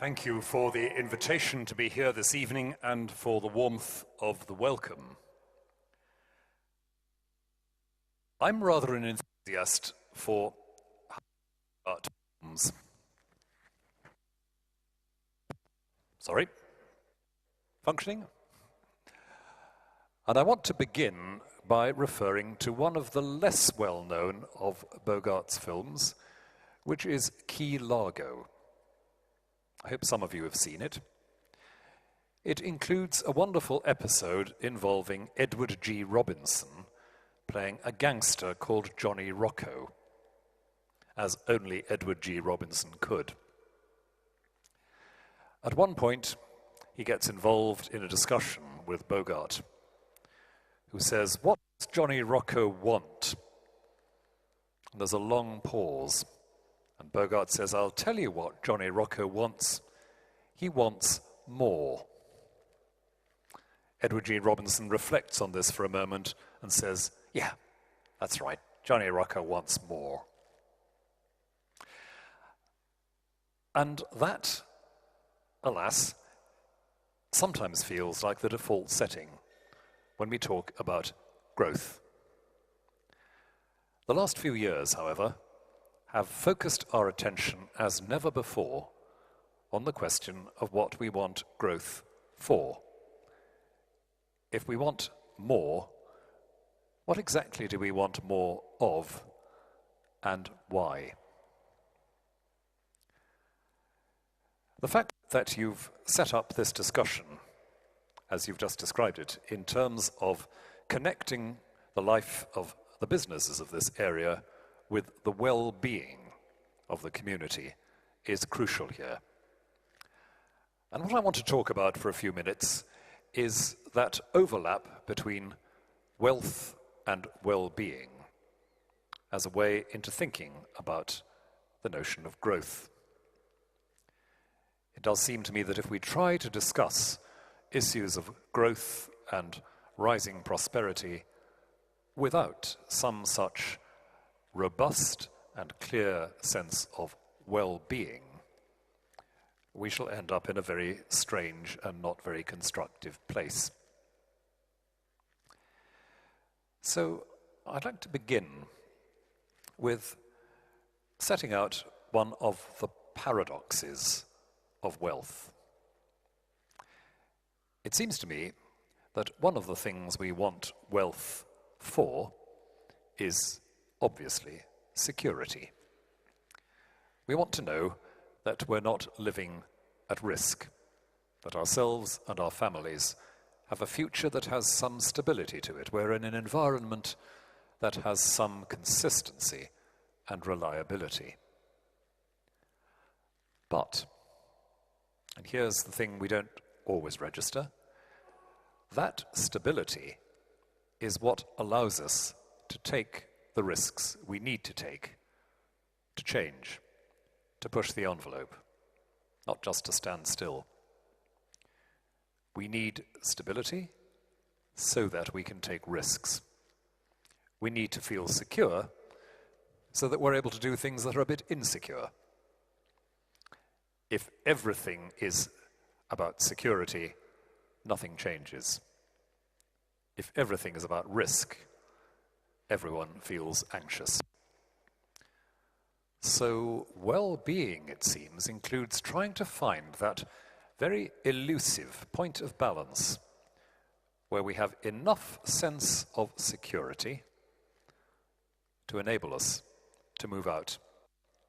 Thank you for the invitation to be here this evening and for the warmth of the welcome. I'm rather an enthusiast for art films. Sorry? Functioning? And I want to begin by referring to one of the less well-known of Bogart's films, which is Key Largo. I hope some of you have seen it. It includes a wonderful episode involving Edward G. Robinson playing a gangster called Johnny Rocco, as only Edward G. Robinson could. At one point, he gets involved in a discussion with Bogart, who says, "What does Johnny Rocco want?" And there's a long pause. And Bogart says, "I'll tell you what Johnny Rocco wants. He wants more." Edward G. Robinson reflects on this for a moment and says, "Yeah, that's right. Johnny Rocco wants more." And that, alas, sometimes feels like the default setting when we talk about growth. The last few years, however, have focused our attention as never before on the question of what we want growth for. If we want more, what exactly do we want more of, and why? The fact that you've set up this discussion, as you've just described it, in terms of connecting the life of the businesses of this area with the well-being of the community is crucial here. And what I want to talk about for a few minutes is that overlap between wealth and well-being as a way into thinking about the notion of growth. It does seem to me that if we try to discuss issues of growth and rising prosperity without some such robust and clear sense of well-being, we shall end up in a very strange and not very constructive place. So I'd like to begin with setting out one of the paradoxes of wealth. It seems to me that one of the things we want wealth for is obviously security. We want to know that we're not living at risk, that ourselves and our families have a future that has some stability to it. We're in an environment that has some consistency and reliability. But, and here's the thing we don't always register, that stability is what allows us to take the risks we need to take, to change, to push the envelope, not just to stand still. We need stability so that we can take risks. We need to feel secure so that we're able to do things that are a bit insecure. If everything is about security, nothing changes. If everything is about risk, everyone feels anxious. So well-being, it seems, includes trying to find that very elusive point of balance where we have enough sense of security to enable us to move out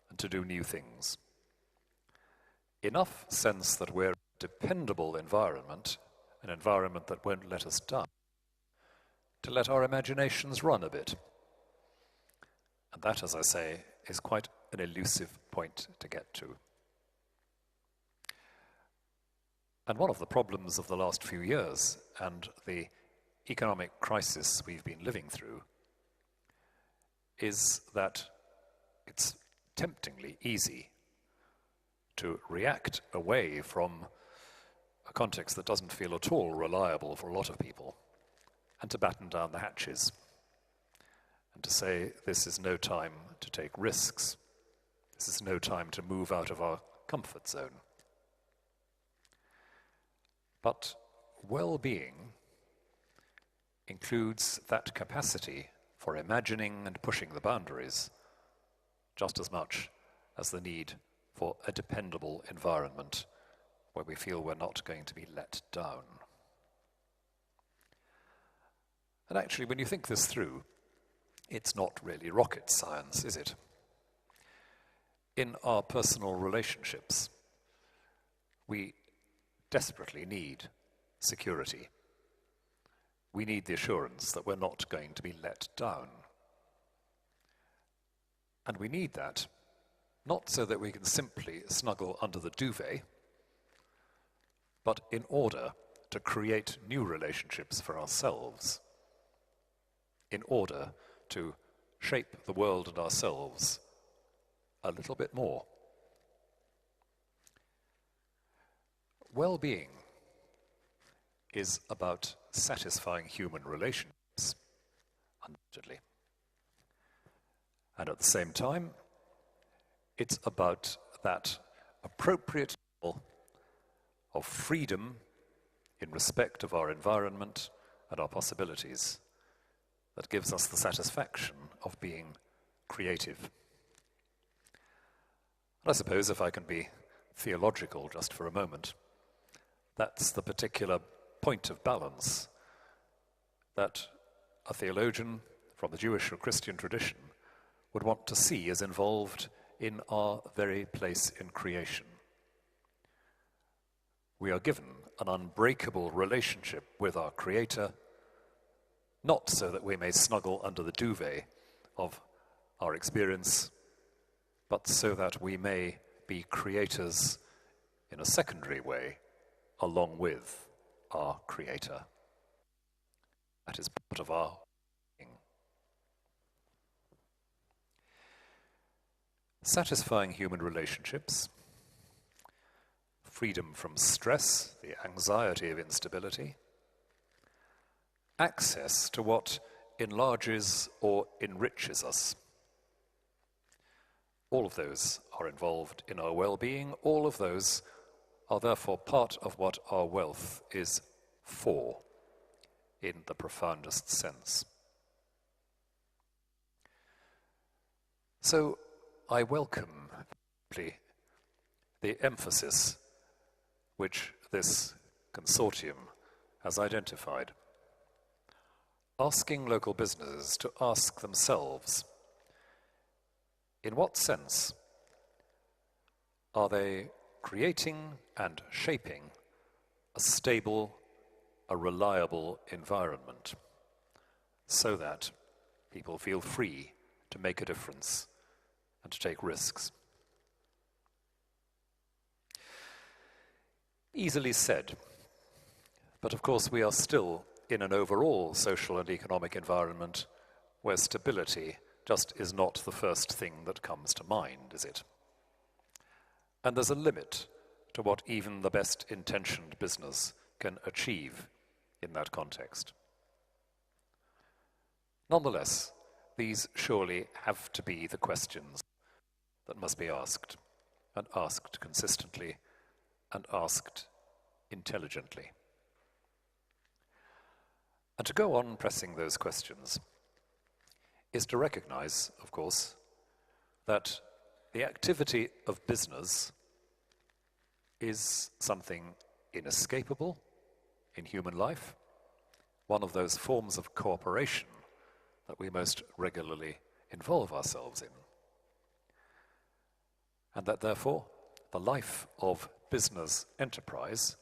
and to do new things. Enough sense that we're a dependable environment, an environment that won't let us down, to let our imaginations run a bit. And that, as I say, is quite an elusive point to get to. And one of the problems of the last few years and the economic crisis we've been living through is that it's temptingly easy to react away from a context that doesn't feel at all reliable for a lot of people, and to batten down the hatches, and to say this is no time to take risks, this is no time to move out of our comfort zone. But well-being includes that capacity for imagining and pushing the boundaries just as much as the need for a dependable environment where we feel we're not going to be let down. And actually, when you think this through, it's not really rocket science, is it? In our personal relationships, we desperately need security. We need the assurance that we're not going to be let down. And we need that not so that we can simply snuggle under the duvet, but in order to create new relationships for ourselves, in order to shape the world and ourselves a little bit more. Well-being is about satisfying human relationships, undoubtedly. And at the same time, it's about that appropriate level of freedom in respect of our environment and our possibilities that gives us the satisfaction of being creative. And I suppose, if I can be theological just for a moment, that's the particular point of balance that a theologian from the Jewish or Christian tradition would want to see as involved in our very place in creation. We are given an unbreakable relationship with our Creator, not so that we may snuggle under the duvet of our experience, but so that we may be creators in a secondary way along with our Creator. That is part of our being. Satisfying human relationships, freedom from stress, the anxiety of instability, access to what enlarges or enriches us. All of those are involved in our well-being. All of those are therefore part of what our wealth is for, in the profoundest sense. So I welcome the emphasis which this consortium has identified, asking local businesses to ask themselves, in what sense are they creating and shaping a stable, a reliable environment so that people feel free to make a difference and to take risks? Easily said, but of course we are still in an overall social and economic environment where stability just is not the first thing that comes to mind, is it? And there's a limit to what even the best intentioned business can achieve in that context. Nonetheless, these surely have to be the questions that must be asked, and asked consistently, and asked intelligently. And to go on pressing those questions is to recognize, of course, that the activity of business is something inescapable in human life, one of those forms of cooperation that we most regularly involve ourselves in. And that therefore, the life of business enterprise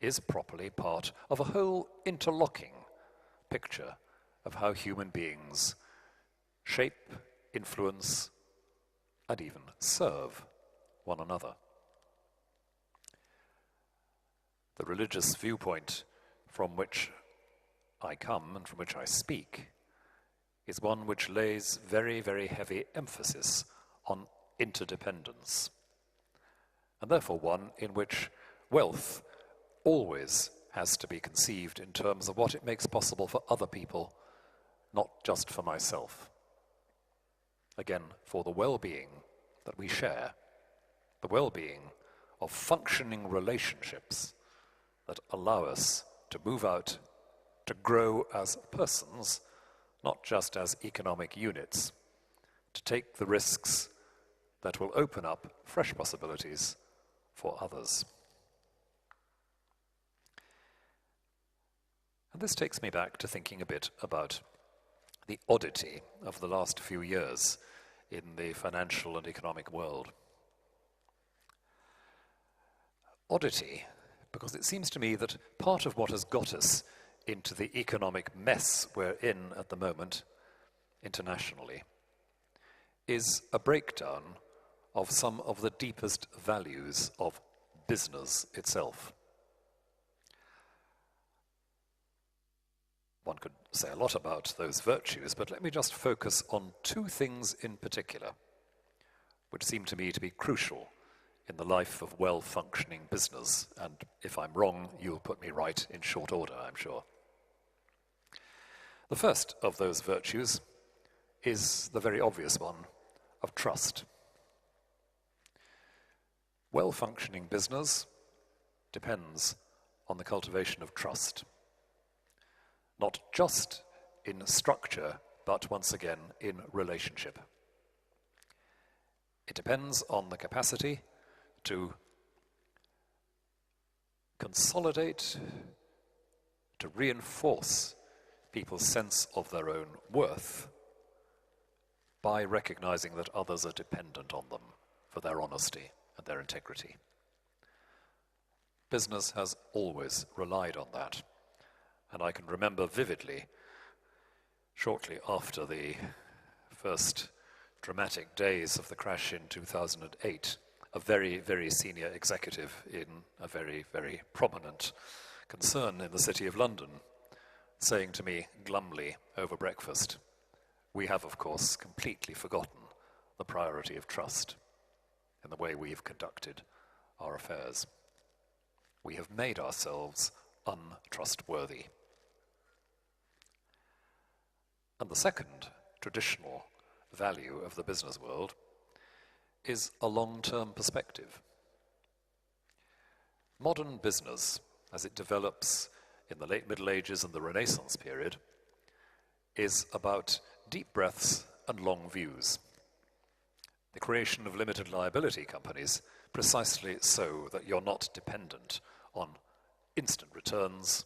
is properly part of a whole interlocking picture of how human beings shape, influence, and even serve one another. The religious viewpoint from which I come and from which I speak is one which lays very, very heavy emphasis on interdependence, and therefore one in which wealth always has to be conceived in terms of what it makes possible for other people, not just for myself. Again, for the well-being that we share, the well-being of functioning relationships that allow us to move out, to grow as persons, not just as economic units, to take the risks that will open up fresh possibilities for others. And this takes me back to thinking a bit about the oddity of the last few years in the financial and economic world. Oddity, because it seems to me that part of what has got us into the economic mess we're in at the moment, internationally, is a breakdown of some of the deepest values of business itself. One could say a lot about those virtues, but let me just focus on two things in particular, which seem to me to be crucial in the life of well-functioning business. And if I'm wrong, you'll put me right in short order, I'm sure. The first of those virtues is the very obvious one of trust. Well-functioning business depends on the cultivation of trust. Not just in structure, but once again in relationship. It depends on the capacity to consolidate, to reinforce people's sense of their own worth by recognizing that others are dependent on them for their honesty and their integrity. Business has always relied on that. And I can remember vividly, shortly after the first dramatic days of the crash in 2008, a very, very senior executive in a very, very prominent concern in the City of London saying to me glumly over breakfast, "We have, of course, completely forgotten the priority of trust in the way we've conducted our affairs. We have made ourselves untrustworthy." And the second traditional value of the business world is a long-term perspective. Modern business, as it develops in the late Middle Ages and the Renaissance period, is about deep breaths and long views. The creation of limited liability companies precisely so that you're not dependent on instant returns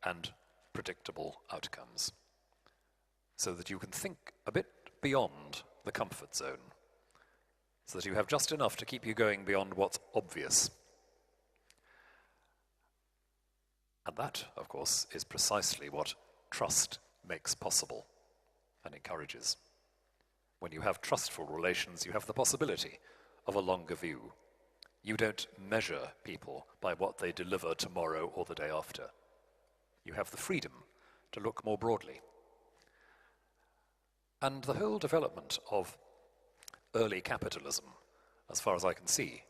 and predictable outcomes, so that you can think a bit beyond the comfort zone, so that you have just enough to keep you going beyond what's obvious. And that, of course, is precisely what trust makes possible and encourages. When you have trustful relations, you have the possibility of a longer view. You don't measure people by what they deliver tomorrow or the day after. You have the freedom to look more broadly. And the whole development of early capitalism, as far as I can see,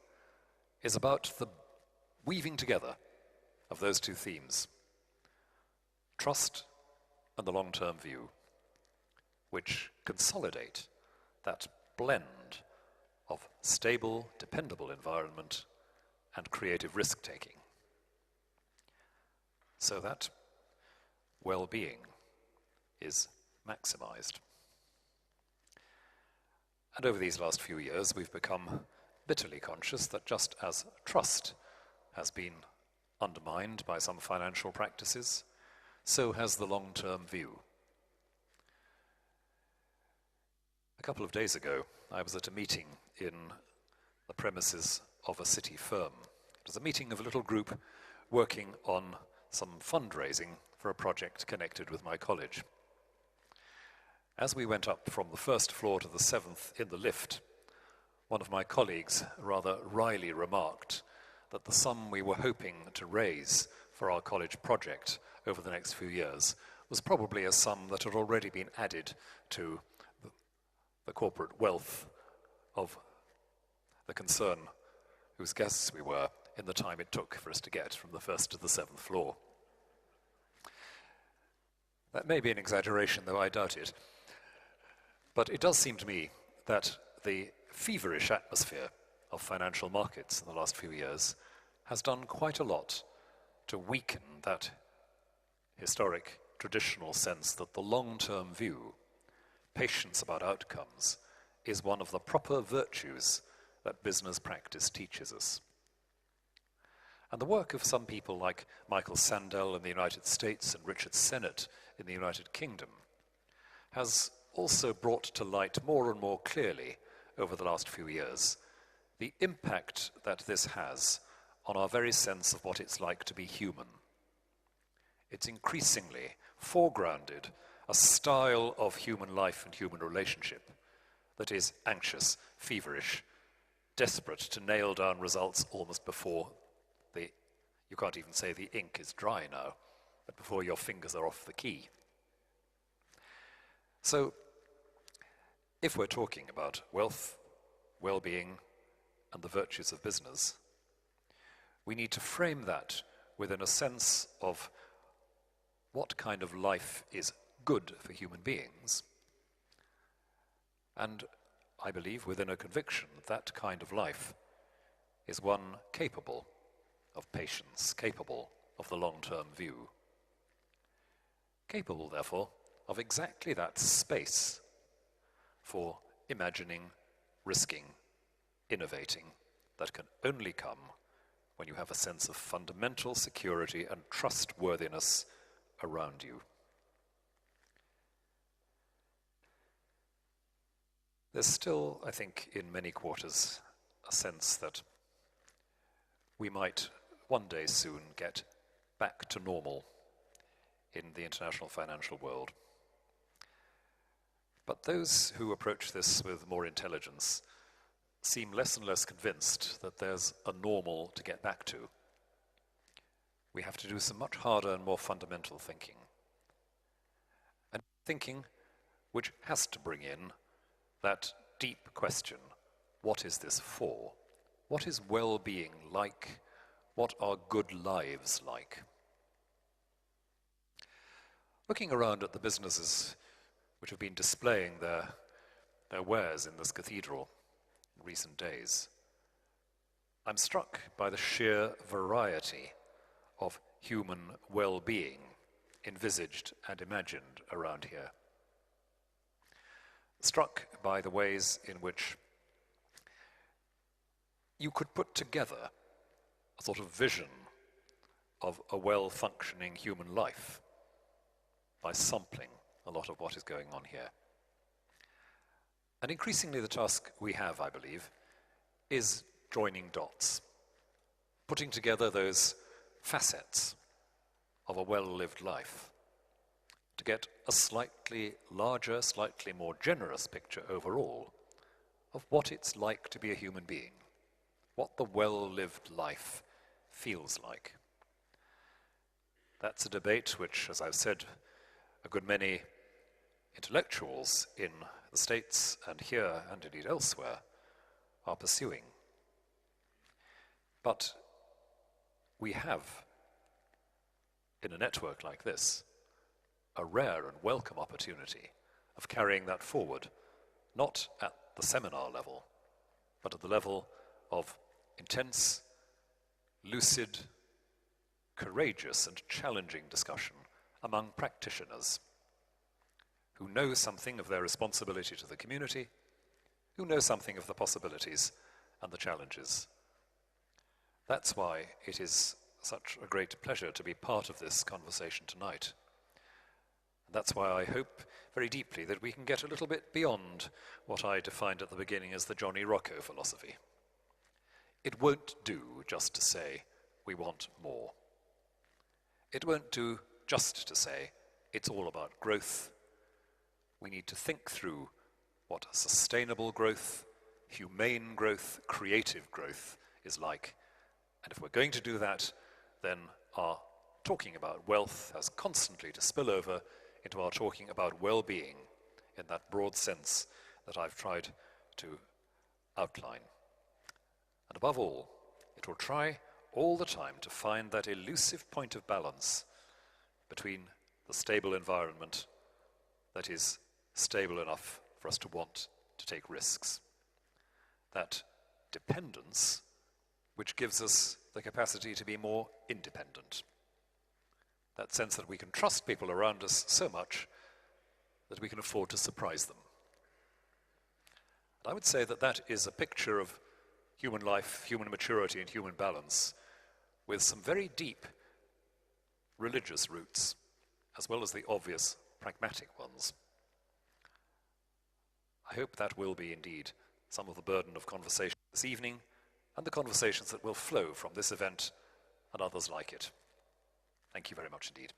is about the weaving together of those two themes, trust and the long-term view, which consolidate that blend of stable, dependable environment and creative risk-taking, so that well-being is maximized. And over these last few years, we've become bitterly conscious that just as trust has been undermined by some financial practices, so has the long-term view. A couple of days ago, I was at a meeting in the premises of a city firm. It was a meeting of a little group working on some fundraising for a project connected with my college. As we went up from the first floor to the seventh in the lift, one of my colleagues rather wryly remarked that the sum we were hoping to raise for our college project over the next few years was probably a sum that had already been added to the corporate wealth of the concern whose guests we were in the time it took for us to get from the first to the seventh floor. That may be an exaggeration, though I doubt it. But it does seem to me that the feverish atmosphere of financial markets in the last few years has done quite a lot to weaken that historic, traditional sense that the long-term view, patience about outcomes, is one of the proper virtues that business practice teaches us. And the work of some people like Michael Sandel in the United States and Richard Sennett in the United Kingdom has also brought to light more and more clearly over the last few years the impact that this has on our very sense of what it's like to be human. It's increasingly foregrounded a style of human life and human relationship that is anxious, feverish, desperate to nail down results almost before you can't even say the ink is dry now, but before your fingers are off the key. So, if we're talking about wealth, well-being, and the virtues of business, we need to frame that within a sense of what kind of life is good for human beings. And I believe within a conviction that kind of life is one capable of patience, capable of the long-term view, capable, therefore, of exactly that space for imagining, risking, innovating that can only come when you have a sense of fundamental security and trustworthiness around you. There's still, I think, in many quarters, a sense that we might one day soon get back to normal in the international financial world. But those who approach this with more intelligence seem less and less convinced that there's a normal to get back to. We have to do some much harder and more fundamental thinking. And thinking which has to bring in that deep question, what is this for? What is well-being like? What are good lives like? Looking around at the businesses which have been displaying their wares in this cathedral in recent days, I'm struck by the sheer variety of human well-being envisaged and imagined around here. Struck by the ways in which you could put together a sort of vision of a well-functioning human life by sampling a lot of what is going on here. And increasingly the task we have, I believe, is joining dots, putting together those facets of a well-lived life to get a slightly larger, slightly more generous picture overall of what it's like to be a human being, what the well-lived life feels like. That's a debate which, as I've said, a good many intellectuals in the States and here and indeed elsewhere are pursuing. But we have, in a network like this, a rare and welcome opportunity of carrying that forward, not at the seminar level, but at the level of intense, lucid, courageous and challenging discussion among practitioners who know something of their responsibility to the community, who know something of the possibilities and the challenges. That's why it is such a great pleasure to be part of this conversation tonight. And that's why I hope very deeply that we can get a little bit beyond what I defined at the beginning as the Johnny Rocco philosophy. It won't do just to say, we want more. It won't do just to say, it's all about growth. We need to think through what sustainable growth, humane growth, creative growth is like. And if we're going to do that, then our talking about wealth has constantly to spill over into our talking about well-being in that broad sense that I've tried to outline. And above all, it will try all the time to find that elusive point of balance between the stable environment that is stable enough for us to want to take risks, that dependence which gives us the capacity to be more independent, that sense that we can trust people around us so much that we can afford to surprise them. And I would say that that is a picture of human life, human maturity, and human balance with some very deep religious roots, as well as the obvious pragmatic ones. I hope that will be indeed some of the burden of conversation this evening and the conversations that will flow from this event and others like it. Thank you very much indeed.